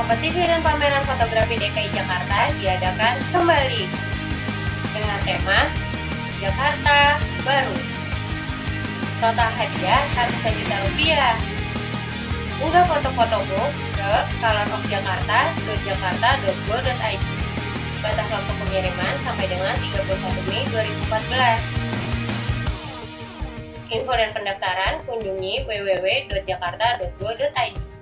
Kompetisi dan pameran fotografi DKI Jakarta diadakan kembali dengan tema Jakarta Baru. Total hadiah ratusan juta rupiah. Unggah foto-fotomu ke colorofjakarta.jakarta.go.id. Batas waktu pengiriman sampai dengan 31 Mei 2014. Info dan pendaftaran kunjungi www.jakarta.go.id.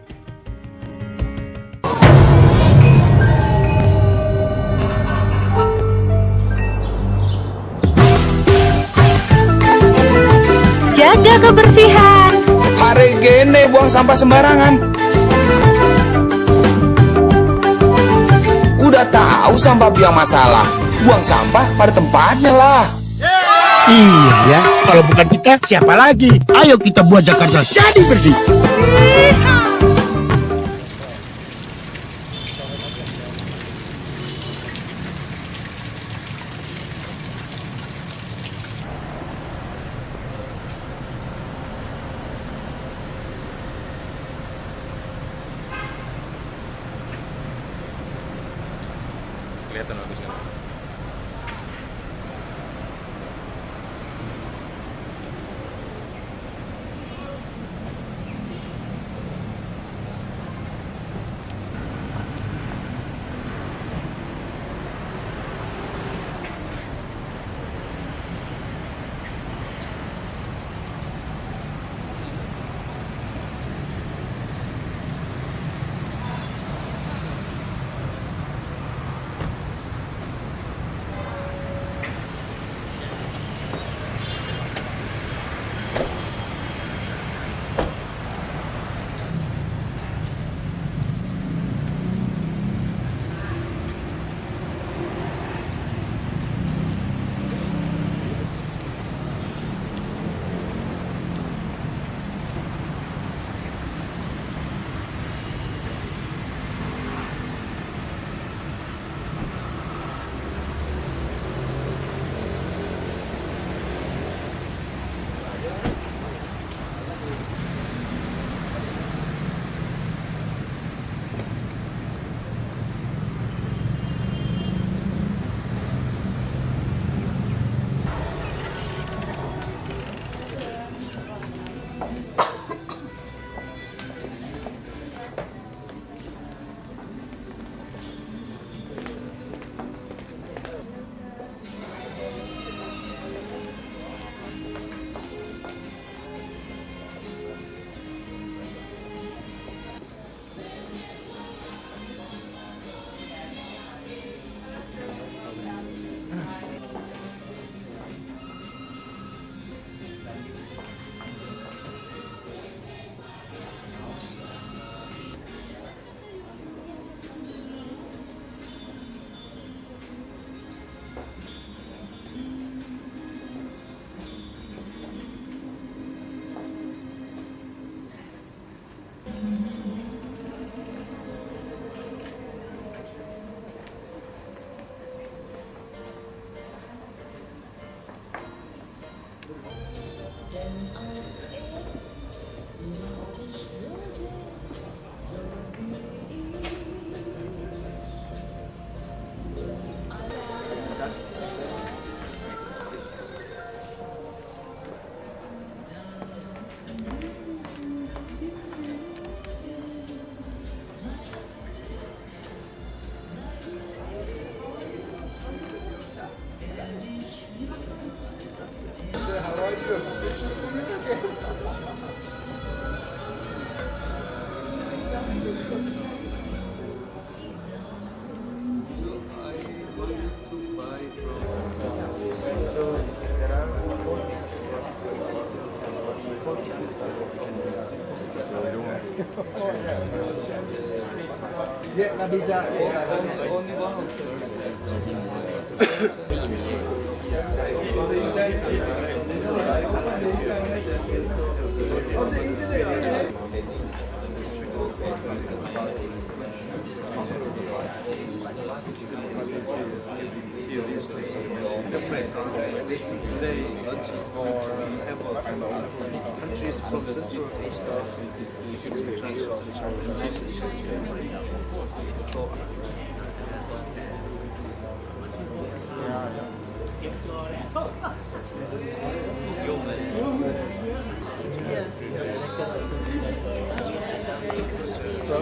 Jaga kebersihan. Hari gini buang sampah sembarangan. Udah tahu sampah biang masalah, buang sampah pada tempatnya lah. Iya ya, kalau bukan kita siapa lagi? Ayo kita buat Jakarta jadi bersih. Kelihatan bagusnya. Dia nggak bisa. Today lunch is for countries from Central Asia, China, So,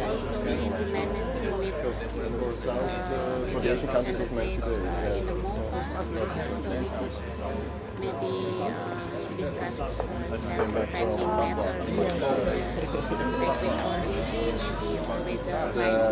also the independence with Asian countries in the MOFA, so we could maybe discuss some pending matters like with our regime, maybe or with the vice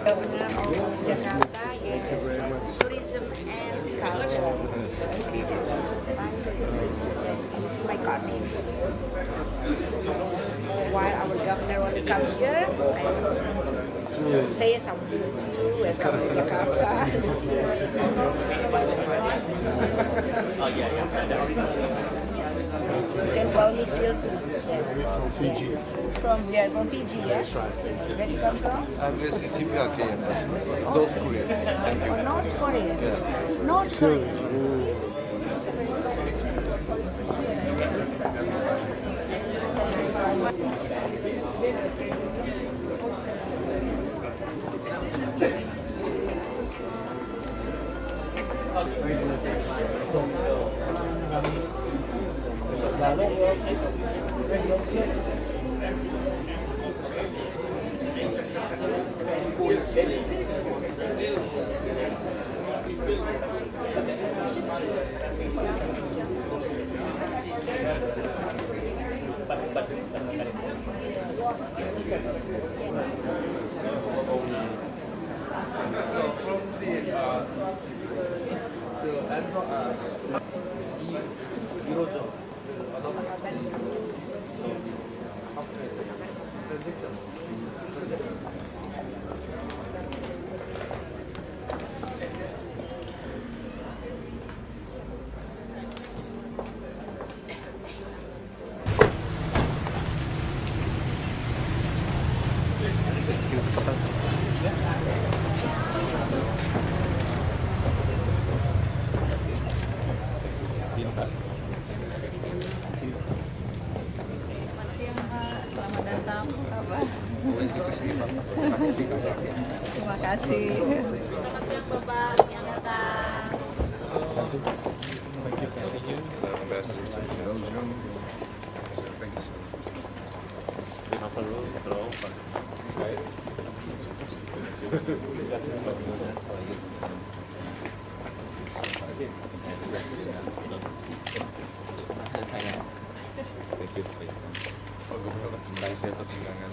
Governor of Jakarta, yes, tourism and culture. It's my garden. While our governor want to come here, I say something with you. Welcome to Jakarta. You can call me Sylvie. Yes. from Fiji. From Fiji, yes. That's right. Where you come from? I'm based in TPRK, North Korea. Thank you. Oh, North Korea. Yeah. North Korea. Selamat siang Pak, selamat datang. Apa kabar? Terima kasih. Selamat siang Bapak, siang datang. Thank you. Pak Gubernur, terima kasih atas undangan.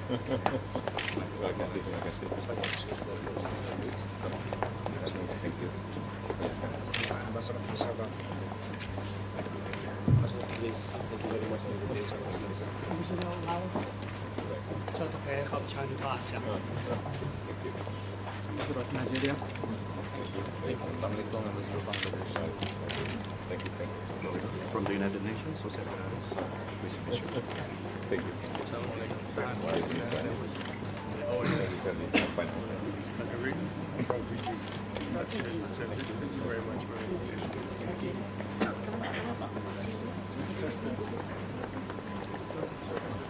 Terima kasih, terima kasih. Thank you. Ambassador from South Africa. Please, thank you very much for the days of Muslims. Nigeria. Assalamualaikum, Ambassador Bangladesh. Thank you, thank you. From the United Nations, so secretaries. Please meet you. Thank you. Assalamualaikum. Fine. From Fiji. Thank you very much for the invitation.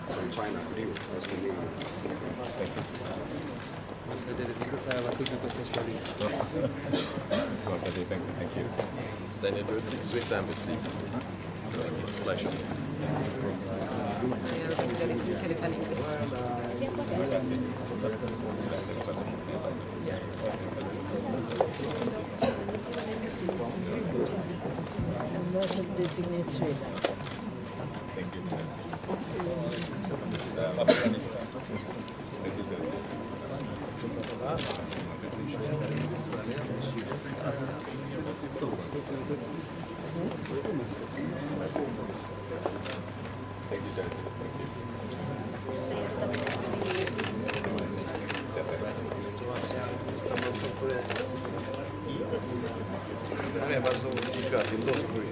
From China, Rio. Nice to meet you. Saya dari Rio, saya wakil Duta Australia. Terima kasih, thank you. Then there are 6 Swiss embassies. Pleasure. Thank you. Afghanistan. Thank you, sir. Thank you, sir. Я bardzo unikać, indoskuję.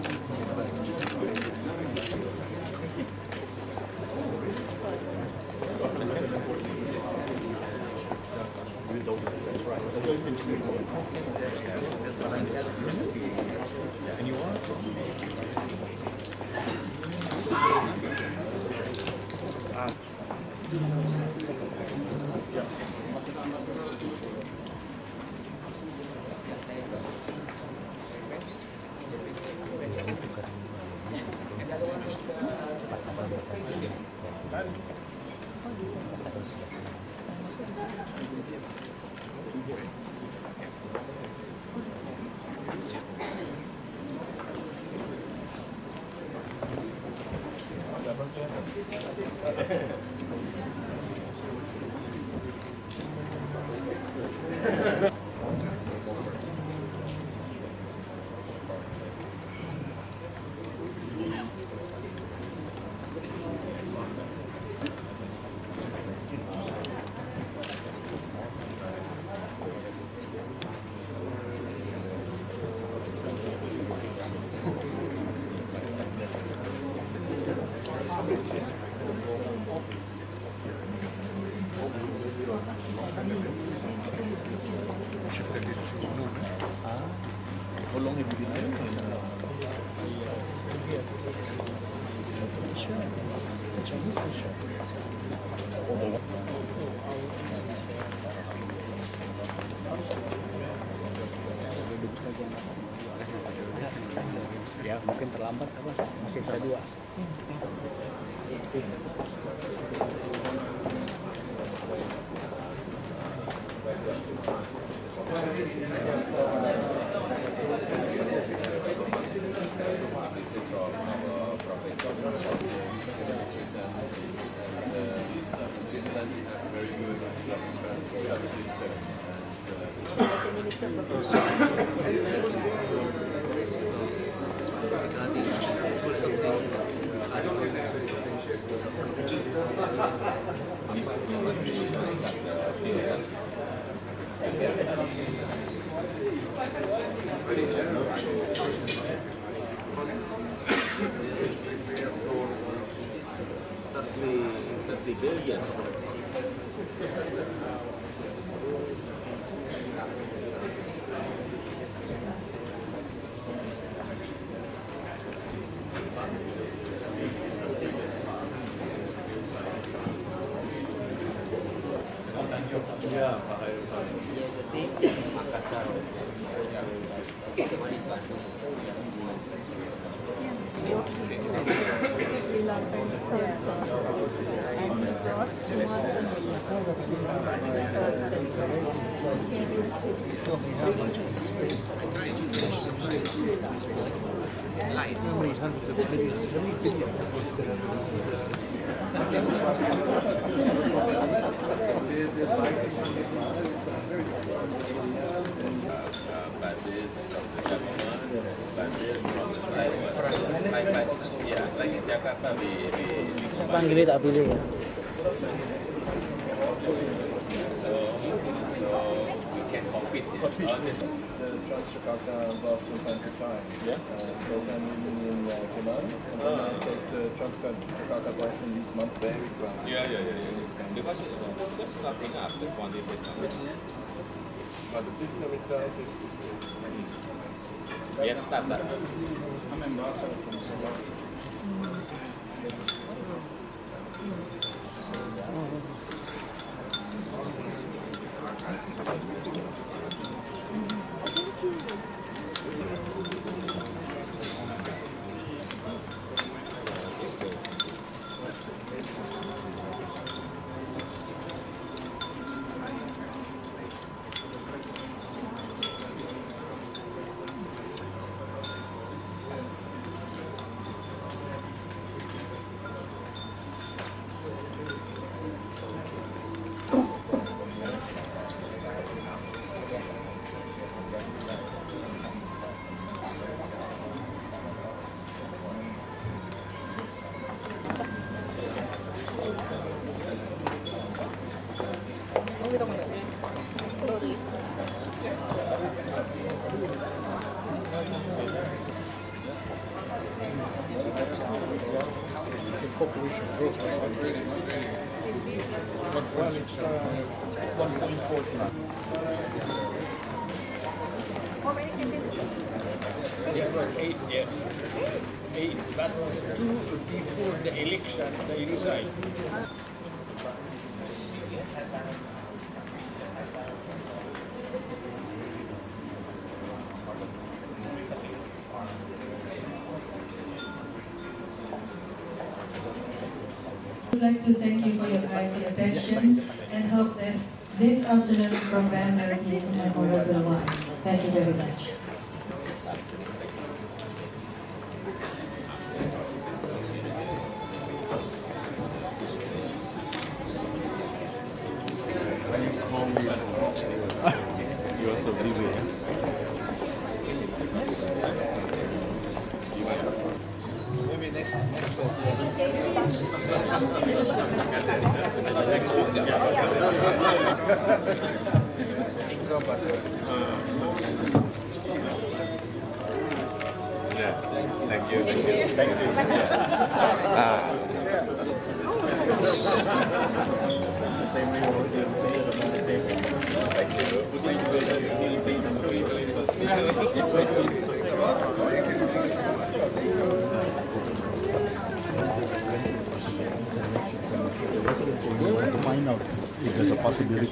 Ya, mungkin terlambat apa? Masih bisa 2. Semua Basis, basis, ya, lagi Jakarta di Kapan gini tak pilih ya? so we can compete on this. The Trans-Jakarta bus from time to time. Yeah. Because I'm living in Penang, and then I take the Trans-Jakarta bus in this month. Very proud. Yeah. Because there's nothing after quantity is nothing. But the system itself is good. Yet standard. I'm ambassador from Slovakia. Population growth. Well, it's 1.4. Eight, yeah. Eight, but two before the election, they resigned. I would like to thank you for your kind attention and hope that this afternoon's program will be a memorable one. Thank you very much. You also busy, yeah? Maybe next Yeah. Thank you. To find out if there's a possibility.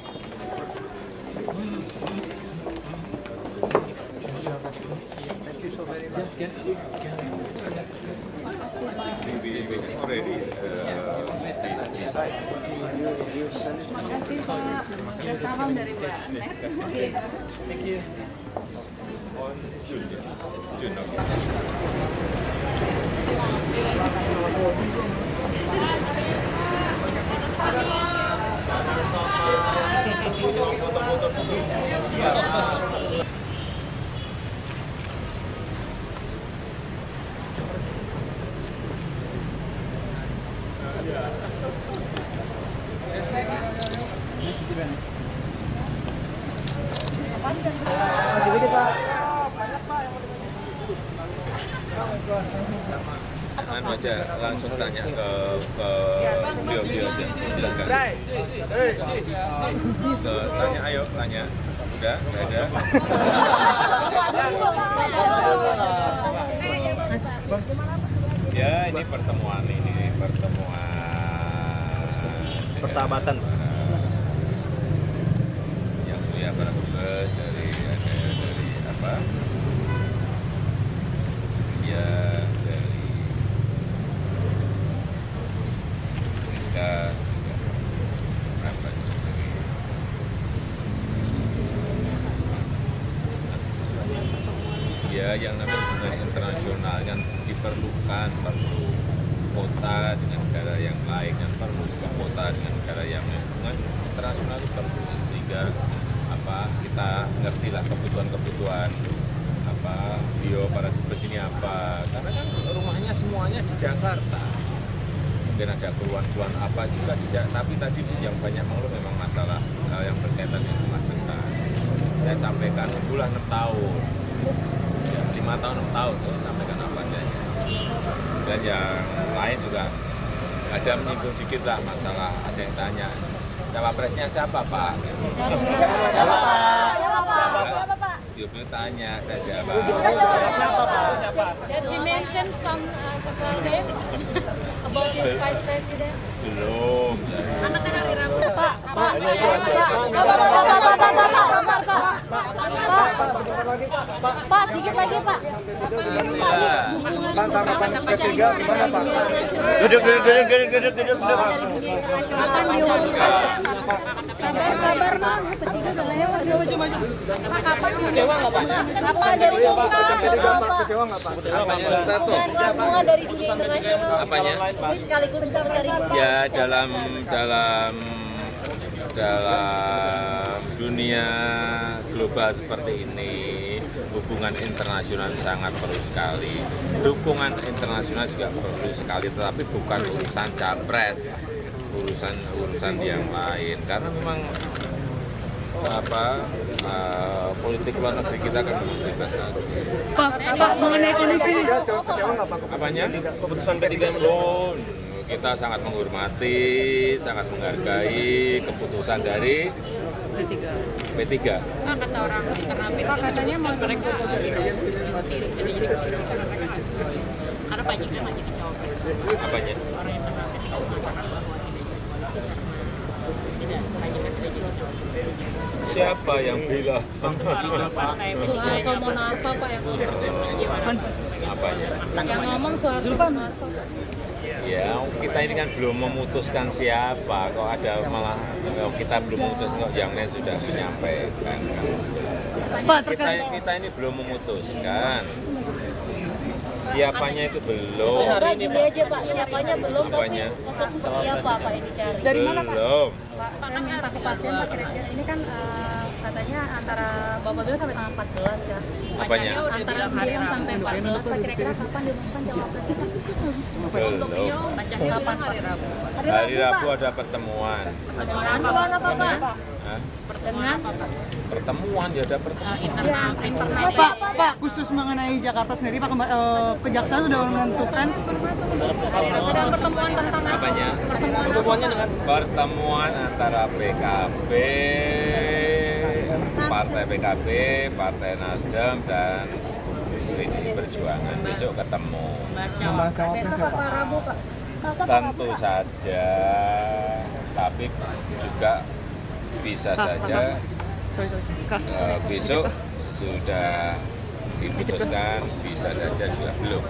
We already decide. Makasih Pak. Udah salam dari Mbak Nek. Thank you. On June, okay. Anu aja, langsung tanya ke beliau aja, silakan. Tanya, ayo tanya. Udah, nggak ada. Ya, ini pertemuan Persahabatan. Yang mulia para dubes dari apa? Asia, dari Amerika, berapa dari internasional kan diperlukan, perlu kota dengan negara yang lain kan perlu juga kota dengan negara yang lain. Hubungan internasional itu perlu sehingga kita ngerti lah kebutuhan beliau para dubes ini apa, karena kan rumahnya semuanya di Jakarta. Mungkin ada keluhan-keluhan apa juga di Jakarta, tapi tadi yang banyak mengeluh memang masalah yang berkaitan dengan kemacetan. Saya sampaikan bulan 6 tahun, ya, 5 tahun 6 tahun, saya sampaikan apa adanya. Dan yang lain juga ada menyinggung dikit lah masalah, ada yang tanya, cawapresnya siapa Pak? Siapa Pak? Beliau tanya, saya siapa? Did he mention several names about his vice president? Belum. Anaknya hari Rabu. Pak, sedikit lagi Pak. P3 gimana Pak? Duduk. Akan diumumkan. Kabar Bang, P3 udah lewat. Pak, kapan diumumkan? Kapan diumumkan? Kecewa nggak Pak? Dan bunga dari dunia internasional. Apanya? Ini sekaligus mencari. Ya dalam dunia global seperti ini, hubungan internasional sangat perlu sekali. Dukungan internasional juga perlu sekali, tetapi bukan urusan capres, urusan yang lain. Karena memang politik luar negeri kita kan memang bebas saja. Pak, mengenai kondisi ini. Kecewa nggak Pak? Apanya? Keputusan P3 yang kita sangat menghormati, sangat menghargai keputusan dari P3. Nah, kata orang internal P3 katanya mau mereka tidak setuju jadi koalisi karena mereka nggak setuju. Karena Pak JK nggak jadi cawapres. Apanya? Orang internal P3 mengatakan bahwa tidak jadi koalisi karena tidak Pak JK tidak jadi cawapres. Siapa yang bilang? Suharto Monarva Pak yang ngomong. Apanya? Yang ngomong Suharto Monarva. Ya, kita ini kan belum memutuskan siapa, kok ada malah kita belum memutuskan, kok yang lain sudah menyampaikan. Kita ini belum memutuskan. Siapanya itu belum. Pak, gini aja Pak, siapanya belum, tapi sosok seperti apa Pak yang dicari? Dari mana Pak? Belum. Pak, saya minta kepastian Pak, kira-kira ini kan katanya antara Bapak bilang sampai tanggal 14 kan? Apanya? Antara 9 sampai 14, Pak, kira-kira kapan diumumkan cawapresnya Pak? Belum. Kapan Pak? Hari Rabu ada pertemuan. Pertemuan apa Pak? Hah? Dengan Pertemuan, ya ada pertemuan. internal. Pak, khusus mengenai Jakarta sendiri, Pak, Kejaksaan sudah menentukan Ada pertemuan tentang apa? Apanya? Pertemuannya dengan Pertemuan antara PKB, Partai PKB, Partai Nasdem, dan PDI Perjuangan. Besok ketemu. Besok Pak Rabu Pak. Tentu saja, tapi juga bisa saja besok sudah diputuskan, bisa saja juga belum.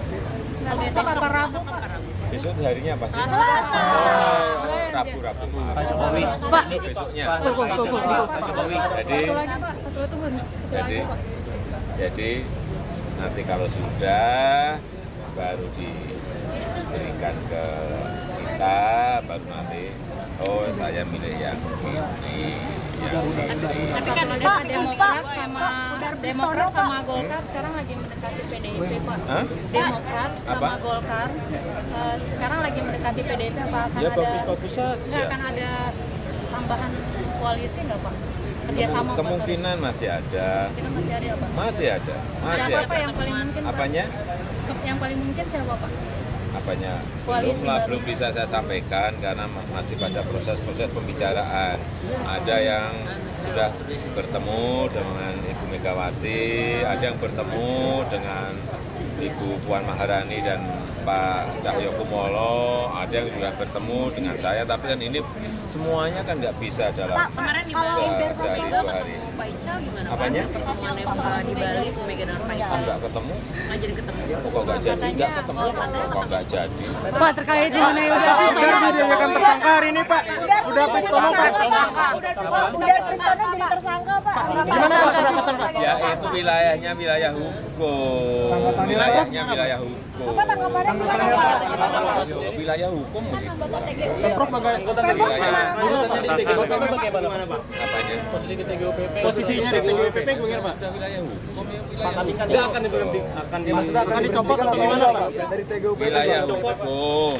Besok apa Rabu Pak? Besok harinya apa sih? Rabu. Besoknya. Jadi nanti kalau sudah baru diberikan ke kita, baru nanti saya milih yang ini. Tapi kan Pak, Demokrat sama Golkar sekarang lagi mendekati PDIP Pak. Demokrat sama Golkar sekarang lagi mendekati PDIP apa akan ada tambahan koalisi nggak Pak? Kerjasama kemungkinan masih ada. Masih ada. Siapa yang paling mungkin? Apanya? Yang paling mungkin siapa Pak? Apanya? Koalisi belum bisa saya sampaikan karena masih pada proses pembicaraan. Ada yang sudah bertemu dengan Ibu Megawati, ada yang bertemu dengan Ibu Puan Maharani dan Pak Cahyokumolo, ada yang sudah bertemu dengan saya, tapi kan ini semuanya kan nggak bisa dalam sehari dua hari. Pak Ical gimana? Apanya? Pertemuan di Bali, Bu Mega dan Pak Ical. Nggak ketemu? Nggak jadi ketemu. Kok nggak jadi? Nggak ketemu? Kok nggak jadi? Pak, terkait dengan dijadikan tersangka hari ini Pak. Udah Pristono Pak. Udah Pristono jadi tersangka Pak. Gimana Pak? Ya itu wilayahnya wilayah hukum. hukum, wilayahnya wilayah hukum. Wilayah hukum begitu. Pemprov anggota bagaimana Pak? Apanya? Posisi di TGOPP. Posisinya di TGOPP bagaimana Pak? Sudah wilayah hukum ya wilayah. Akan dicopot atau gimana Pak? Dari TGOPP. Wilayah hukum.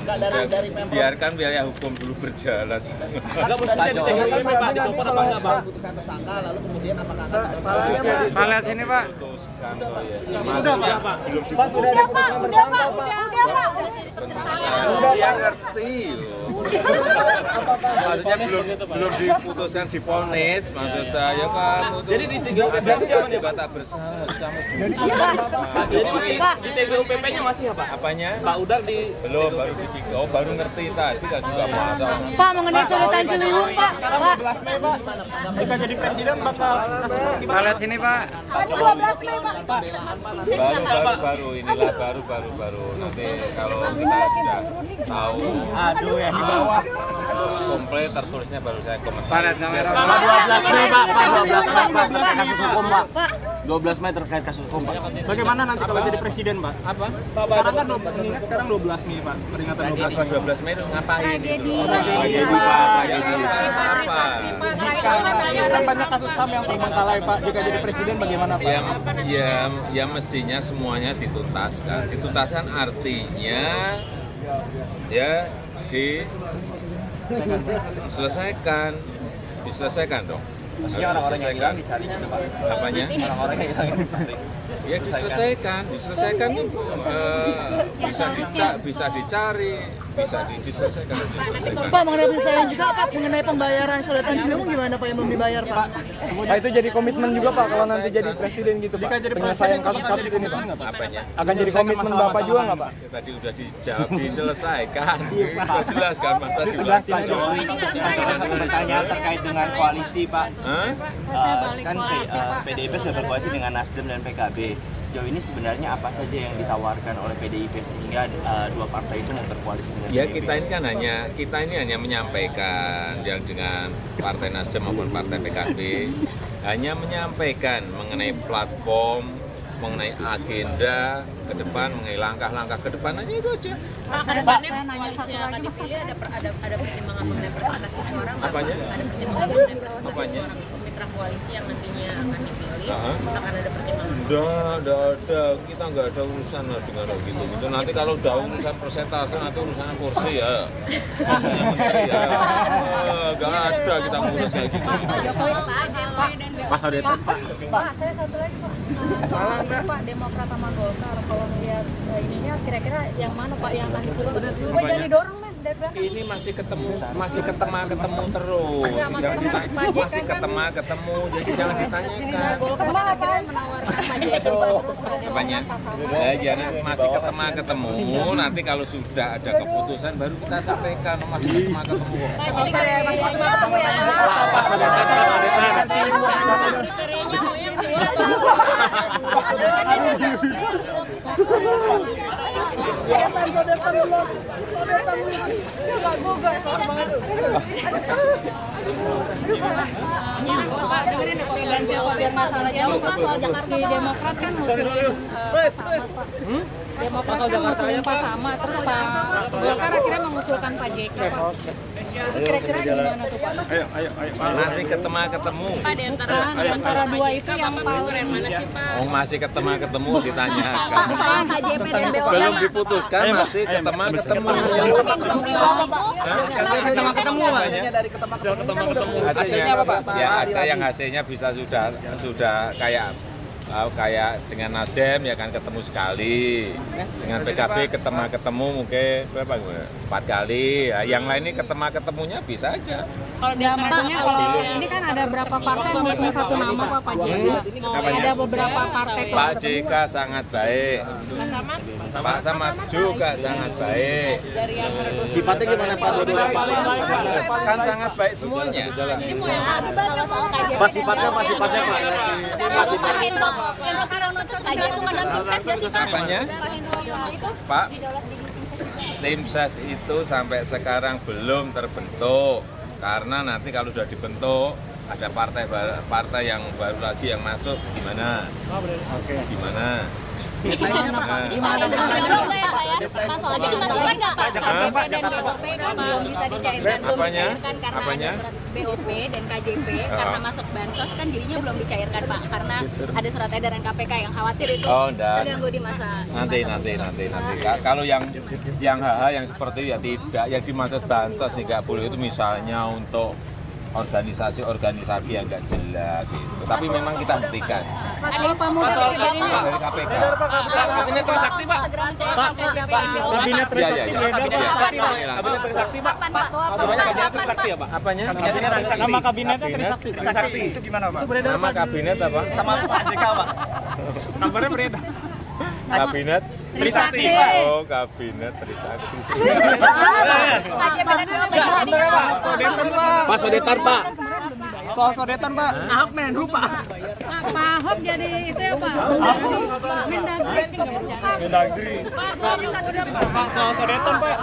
Biarkan wilayah hukum dulu berjalan. Enggak posisinya di TGOPP Pak, dicopot apa enggak Pak? Butuhkan tersangka lalu kemudian apakah akan Pak lihat sini Pak. Udah Pak. Dia ngerti loh. Maksudnya belum diputuskan divonis, maksud saya kamu tuh. Jadi di TGOPP juga tak bersalah, kamu juga. Jadi di TGOPP-nya masih apa? Apanya? Pak Udar di belum, baru ngerti tadi kan juga masalah. Pak, mengenai sodetan Ciliwung, Pak. Sekarang 12 Mei, Pak. Jika jadi presiden bakal kita lihat sini, Pak. 12 Mei, Pak. Baru inilah baru nanti kalau kita sudah tahu Yang di bawah komplit tertulisnya baru saya komentar. Pak 12 Mei, Pak. 12 Mei terkait kasus hukum, Pak. 12 Mei terkait kasus hukum, Pak. Bagaimana nanti kalau jadi presiden, Pak? Apa? Sekarang kan mengingat sekarang 12 Mei, Pak. Peringatan 12 Mei itu ngapain? Tragedi, Pak. Apa? Kan banyak kasus HAM yang terbengkalai, Pak. Jika jadi presiden bagaimana, Pak? Ya mestinya semuanya dituntaskan. Dituntaskan artinya ya diselesaikan dong. Maksudnya orang-orang yang hilang dicari juga, Pak. Apanya? Orang-orang yang hilang dicari. Ya diselesaikan tuh bisa dicari, bisa diselesaikan. Pak, mengenai penyelesaian juga, Pak, mengenai pembayaran sodetan Ciliwung gimana Pak yang belum dibayar, Pak? Pak, itu jadi komitmen juga Pak kalau nanti jadi presiden gitu, Pak. Penyelesaian kasus-kasus ini, Pak. Apanya? Akan jadi komitmen Bapak juga nggak, Pak? Tadi udah dijawab, diselesaikan. Sudah jelas kan masa diulang. Pak Jokowi, satu bertanya terkait dengan koalisi, Pak. Kan PDIP sudah berkoalisi dengan Nasdem dan PKB. Sejauh ini sebenarnya apa saja yang ditawarkan oleh PDIP sehingga dua partai itu mau berkoalisi dengan ya PDIP? kita ini hanya menyampaikan yang dengan Partai Nasdem maupun Partai PKB hanya menyampaikan mengenai platform, mengenai agenda ke depan, mengenai langkah-langkah ke depan aja itu aja. Pak, saya nanya satu lagi, ada pertimbangan mengenai presentasi suara nggak? Apanya? Ada pertimbangan mengenai presentasi Apanya? suara mitra koalisi yang nantinya akan dipilih, akan ada pertimbangan? Enggak ada, kita nggak ada urusan dengan gitu. Nanti kalau udah urusan persentase, nanti urusan kursi ya. Maksudnya menteri ya. Nggak ada kita ngurus kayak gitu. Pak Jokowi, Pak, Pak Sodetan, Pak. Pak, saya satu lagi, Pak. Pak, Demokrat sama Golkar, kalau melihat ininya kira-kira yang mana Pak yang akan dipilih? Pak jangan didorong, men. Ini masih ketemu terus. Yang ditanya masih ketemu, jadi jangan ditanyakan. Golkar akhirnya menawarkan Pak JK terus Apanya? Ya, masih ketemu. Nanti kalau sudah ada keputusan baru kita sampaikan. Masih ketemu. Jadi ketemu ya. Pak Sodetan. Kriterianya mau yang soal Jakarta, si Demokrat kan ngusulin Demokrat kan ngusulin Pak sama, terus Pak Golkar akhirnya mengusulkan Pak JK. Itu kira-kira gimana tuh Pak? Ayo. Masih ketemu. Pak di antara dua itu yang paling mana sih Pak? Oh masih ketemu ditanyakan. Pak JP dan BOK Belum diputuskan masih ketemu. Hasilnya apa Pak? Ya ada yang hasilnya bisa sudah kayak dengan Nasdem ya kan ketemu sekali, dengan PKB ketemu mungkin berapa 4 kali, ya, yang lain ini ketemunya bisa aja. Kalau maksudnya kalau ini kan ada berapa partai mengusung satu nama Pak JK. Ada beberapa partai. Pak JK sangat baik. Pak Samad juga sangat baik. Sifatnya gimana Pak? Kan sangat baik semuanya. Ini mau yang kalau soal KJP. Pak sifatnya Pak. Apanya? Pak, tim ses itu sampai sekarang belum terbentuk karena nanti kalau sudah dibentuk ada partai yang baru lagi yang masuk gimana? Gimana? Belum nggak ya Pak ya? Masalah jadi masalah nggak Pak? KJP dan BOP kan belum bisa dicairkan, belum dicairkan karena ada surat BOP dan KJP karena masuk bansos kan jadinya belum dicairkan Pak karena ada surat edaran KPK yang khawatir itu terganggu di masa nanti. Kalau yang hal-hal yang seperti itu ya tidak, yang dimaksud bansos nggak boleh itu misalnya untuk organisasi yang nggak jelas gitu. Tapi memang kita hentikan. Ada Pak Muda dari KPK. Kabinet Trisakti Pak. Kabinet Trisakti. Kabinet Trisakti Pak. Maksudnya Kabinet Trisakti ya Pak? Apanya? Nama kabinetnya Trisakti. Itu gimana Pak? Nama kabinet apa? Sama Pak JK Pak. Kabarnya beredar. Kabinet Trisakti. Oh, Kabinet Trisakti. Pak Sodetan Pak. Soal Sodetan Pak. Ahok Menlu Pak. Pak Ahok jadi itu ya Pak. Mendagri. Pak soal Sodetan Pak.